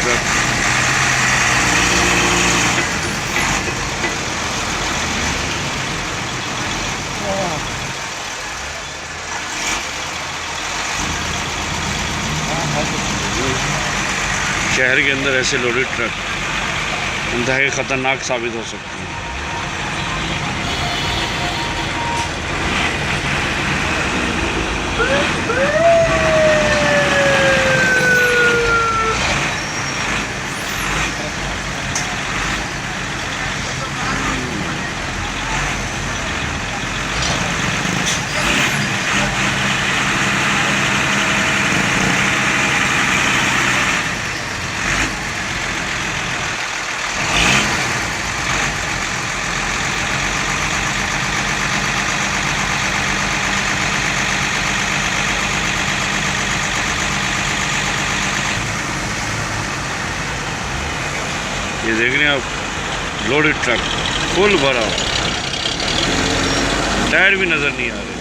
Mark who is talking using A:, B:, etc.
A: Truck. शहर के अंदर ऐसे लोडेड ट्रक इंतहाई ख़तरनाक साबित हो सकते हैं। ये देख रहे हैं आप, लोडेड ट्रक फुल भरा हुआ, टायर भी नज़र नहीं आ रहे।